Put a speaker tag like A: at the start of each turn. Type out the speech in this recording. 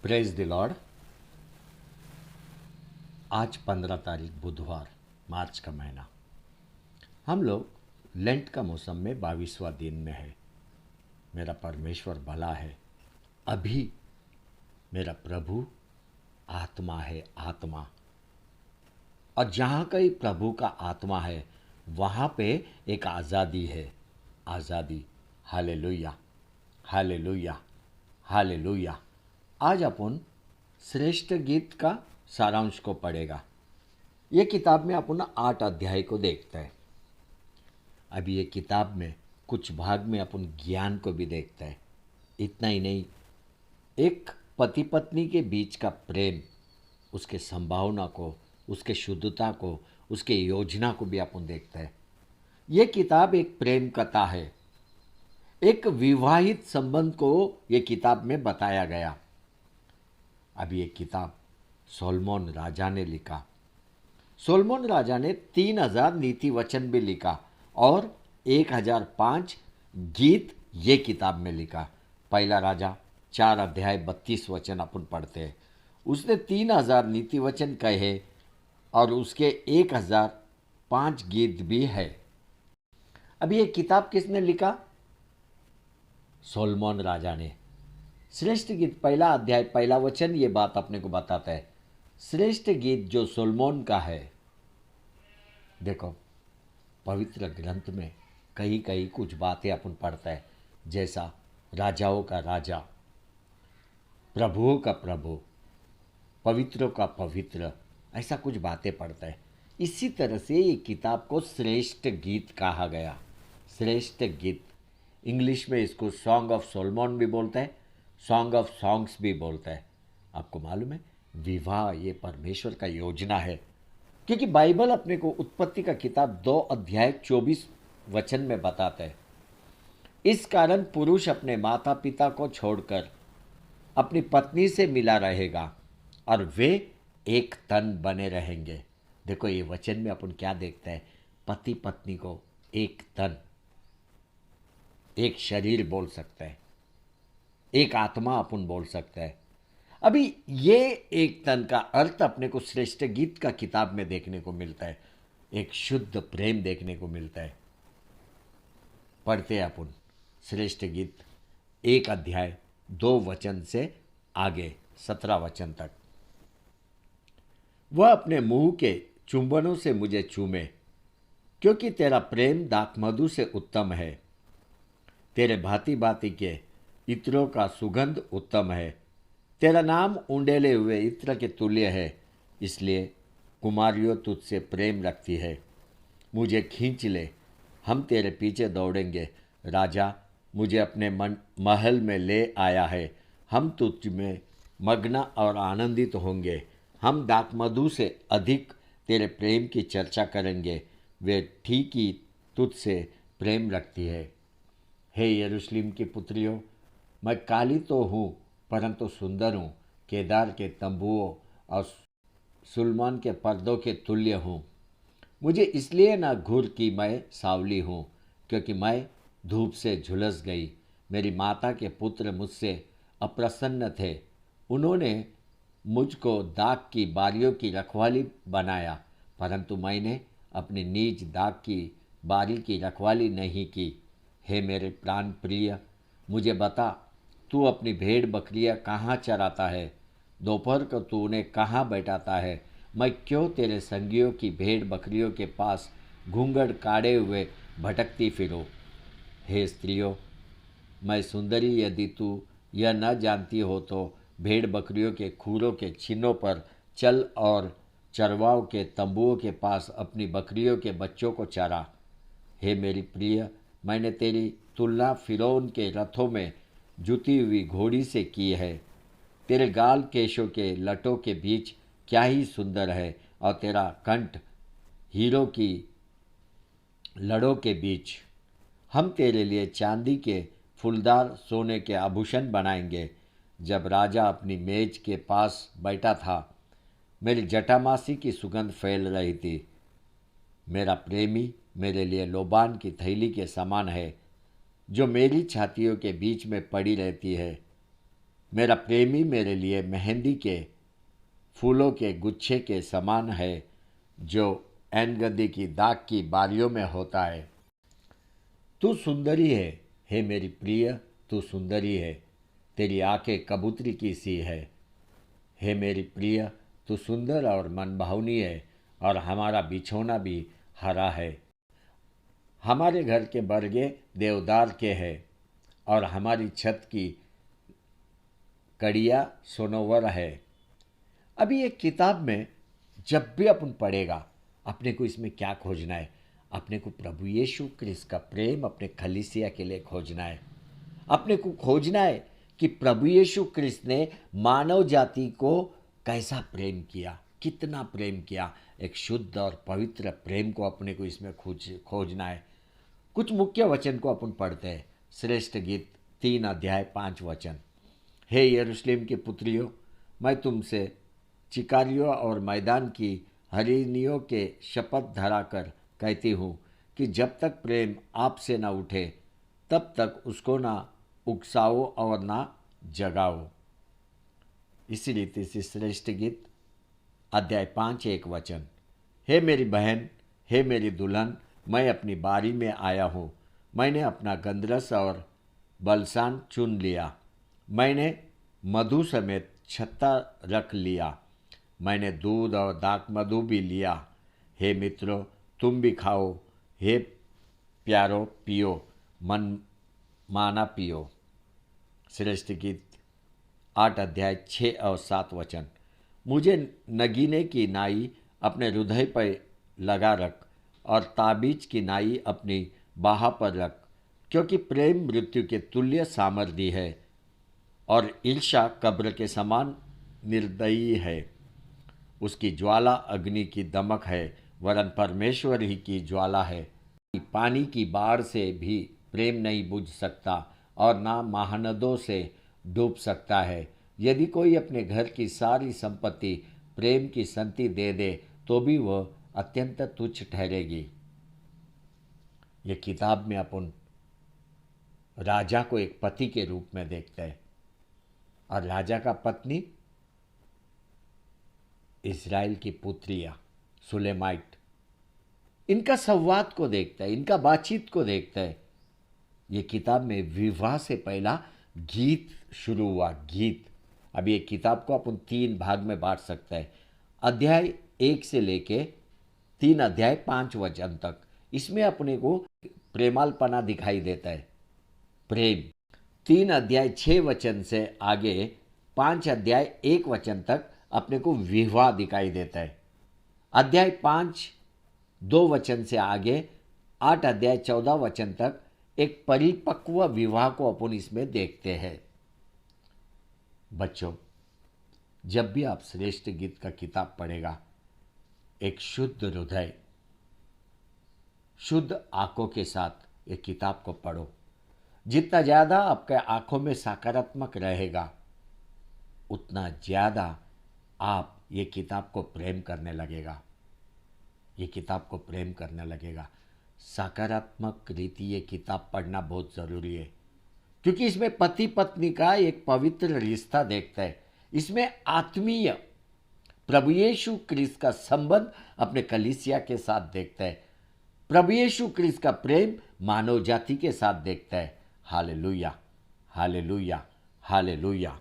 A: Praise the Lord. आज 15 तारीख बुधवार, मार्च का महीना। हम लोग लेंट का मौसम में 22वां दिन में है। मेरा परमेश्वर भला है। अभी मेरा प्रभु आत्मा है, आत्मा। और जहाँ कहीं प्रभु का आत्मा है वहाँ पे एक आज़ादी है, आज़ादी। Hallelujah, hallelujah, hallelujah. आज अपन श्रेष्ठ गीत का सारांश को पढ़ेगा। ये किताब में अपन 8 अध्याय को देखते हैं। अभी ये किताब में कुछ भाग में अपन ज्ञान को भी देखते हैं। इतना ही नहीं, एक पति पत्नी के बीच का प्रेम, उसके संभावना को, उसके शुद्धता को, उसके योजना को भी अपन देखते हैं। ये किताब एक प्रेम कथा है। एक विवाहित संबंध को ये किताब में बताया गया। अभी ये किताब सोलोमन राजा ने लिखा। सोलोमन राजा ने 3000 नीति वचन भी लिखा और 1005 गीत ये किताब में लिखा। पहला राजा 4 अध्याय 32 वचन अपन पढ़ते हैं। उसने 3000 नीति वचन कहे और उसके 1005 गीत भी है। अभी ये किताब किसने लिखा? सोलोमन राजा ने। श्रेष्ठ गीत पहला अध्याय पहला वचन ये बात अपने को बताता है। श्रेष्ठ गीत जो सोलोमन का है। देखो, पवित्र ग्रंथ में कहीं कहीं कुछ बातें अपन पढ़ते हैं, जैसा राजाओं का राजा, प्रभुओं का प्रभु, पवित्रों का पवित्र, ऐसा कुछ बातें पढ़ते हैं। इसी तरह से ये किताब को श्रेष्ठ गीत कहा गया। श्रेष्ठ गीत, इंग्लिश में इसको सॉन्ग ऑफ सोलोमन भी बोलते हैं, सॉन्ग ऑफ सॉन्ग्स भी बोलते हैं। आपको मालूम है, विवाह ये परमेश्वर का योजना है, क्योंकि बाइबल अपने को उत्पत्ति का किताब 2 अध्याय 24 वचन में बताता है। इस कारण पुरुष अपने माता पिता को छोड़कर अपनी पत्नी से मिला रहेगा और वे एक तन बने रहेंगे। देखो, ये वचन में अपन क्या देखते हैं? पति पत्नी को एक तन, एक शरीर बोल सकते हैं, एक आत्मा अपन बोल सकते हैं। अभी ये एक तन का अर्थ अपने को श्रेष्ठ गीत का किताब में देखने को मिलता है। एक शुद्ध प्रेम देखने को मिलता है। पढ़ते हैं अपन श्रेष्ठ गीत 1 अध्याय 2 वचन से आगे 17 वचन तक। वह अपने मुंह के चुंबनों से मुझे चूमे, क्योंकि तेरा प्रेम दाखमधु से उत्तम है। तेरे भांति भांति के इत्रों का सुगंध उत्तम है। तेरा नाम उंडेले हुए इत्र के तुल्य है, इसलिए कुमारियों तुझसे प्रेम रखती है। मुझे खींच ले, हम तेरे पीछे दौड़ेंगे। राजा मुझे अपने महल में ले आया है। हम तुझ में मग्न और आनंदित होंगे। हम दाखमधु से अधिक तेरे प्रेम की चर्चा करेंगे। वे ठीक ही तुझसे प्रेम रखती है। हे यरूशलेम की पुत्रियों, मैं काली तो हूँ परंतु सुंदर हूँ। केदार के तंबुओं और सुलमान के पर्दों के तुल्य हूँ। मुझे इसलिए न घूर कि मैं सावली हूँ, क्योंकि मैं धूप से झुलस गई। मेरी माता के पुत्र मुझसे अप्रसन्न थे। उन्होंने मुझको दाग की बारियों की रखवाली बनाया, परंतु मैंने अपनी नीज दाग की बारी की रखवाली नहीं की। हे मेरे प्राण प्रिय, मुझे बता, तू अपनी भेड़ बकरियां कहाँ चराता है? दोपहर को तू उन्हें कहाँ बैठाता है? मैं क्यों तेरे संगियों की भेड़ बकरियों के पास घूंघट काढ़े हुए भटकती फिरूं? हे स्त्रियों, मैं सुंदरी, यदि तू यह न जानती हो तो भेड़ बकरियों के खूरों के छिन्नों पर चल और चरवाओं के तंबुओं के पास अपनी बकरियों के बच्चों को चरा। हे मेरी प्रिय, मैंने तेरी तुलना फिरौन के रथों में जुती हुई घोड़ी से की है। तेरे गाल केशों के लटों के बीच क्या ही सुंदर है, और तेरा कंठ हीरों की लड़ों के बीच। हम तेरे लिए चांदी के फूलदार सोने के आभूषण बनाएंगे। जब राजा अपनी मेज के पास बैठा था, मेरी जटामासी की सुगंध फैल रही थी। मेरा प्रेमी मेरे लिए लोबान की थैली के समान है, जो मेरी छातियों के बीच में पड़ी रहती है। मेरा प्रेमी मेरे लिए मेहंदी के फूलों के गुच्छे के समान है जो ऐनगदी की दाग की बारियों में होता है। तू सुंदरी है, हे मेरी प्रिय, तू सुंदरी है, तेरी आंखें कबूतरी की सी है। हे मेरी प्रिय, तू सुंदर और मनभावनी है और हमारा बिछौना भी हरा है। हमारे घर के बरगे देवदार के हैं और हमारी छत की कड़िया सोनोवर है। अभी एक किताब में जब भी अपन पढ़ेगा, अपने को इसमें क्या खोजना है? अपने को प्रभु यीशु क्रिस्त का प्रेम अपने कलीसिया के लिए खोजना है। अपने को खोजना है कि प्रभु यीशु क्रिस्त ने मानव जाति को कैसा प्रेम किया, कितना प्रेम किया। एक शुद्ध और पवित्र प्रेम को अपने को इसमें खोजना है। कुछ मुख्य वचन को अपन पढ़ते हैं। श्रेष्ठ गीत 3 अध्याय 5 वचन। हे यरूशलेम की पुत्रियों, मैं तुमसे चिकारियों और मैदान की हरिनियों के शपथ धराकर कहती हूँ कि जब तक प्रेम आपसे न उठे तब तक उसको ना उकसाओ और ना जगाओ। इसी रीति से श्रेष्ठ गीत अध्याय 5 1 वचन। हे मेरी बहन, हे मेरी दुल्हन, मैं अपनी बारी में आया हूँ। मैंने अपना गंधरस और बलसान चुन लिया। मैंने मधु समेत छत्ता रख लिया। मैंने दूध और दाक मधु भी लिया। हे मित्रों, तुम भी खाओ, हे प्यारो पियो, मन माना पियो। श्रेष्ठ गीत 8 अध्याय 6 और 7 वचन। मुझे नगीने की नाई अपने हृदय पर लगा रख और ताबीज की नाई अपनी बाह पर रख, क्योंकि प्रेम मृत्यु के तुल्य सामर्थ्य है और ईर्ष्या कब्र के समान निर्दयी है। उसकी ज्वाला अग्नि की दमक है, वरन परमेश्वर ही की ज्वाला है। पानी की बाढ़ से भी प्रेम नहीं बुझ सकता और ना महानदों से डूब सकता है। यदि कोई अपने घर की सारी संपत्ति प्रेम की संति दे दे तो भी वह अत्यंत तुच्छ ठहरेगी। ये किताब में अपन राजा को एक पति के रूप में देखते हैं और राजा का पत्नी इज़राइल की पुत्रिया सुलेमाइट, इनका संवाद को देखता है, इनका बातचीत को देखता है। ये किताब में विवाह से पहला गीत शुरू हुआ। गीत। अब ये किताब को अपन 3 भाग में बांट सकते हैं। अध्याय 1 से लेके 3 अध्याय 5 वचन तक, इसमें अपने को प्रेमालपना दिखाई देता है, प्रेम। 3 अध्याय 6 वचन से आगे 5 अध्याय 1 वचन तक अपने को विवाह दिखाई देता है। अध्याय 5 2 वचन से आगे 8 अध्याय 14 वचन तक एक परिपक्व विवाह को अपन इसमें देखते हैं। बच्चों, जब भी आप श्रेष्ठ गीत का किताब पढ़ेगा, एक शुद्ध हृदय, शुद्ध आंखों के साथ एक किताब को पढ़ो। जितना ज़्यादा आपके आंखों में सकारात्मक रहेगा, उतना ज़्यादा आप ये किताब को प्रेम करने लगेगा। ये किताब को प्रेम करने लगेगा। सकारात्मक रीति ये किताब पढ़ना बहुत ज़रूरी है, क्योंकि इसमें पति पत्नी का एक पवित्र रिश्ता देखता है। इसमें आत्मीय प्रभु यीशु क्रिस्त का संबंध अपने कलीसिया के साथ देखता है। प्रभु यीशु क्रिस्त का प्रेम मानव जाति के साथ देखता है। Hallelujah, hallelujah, hallelujah.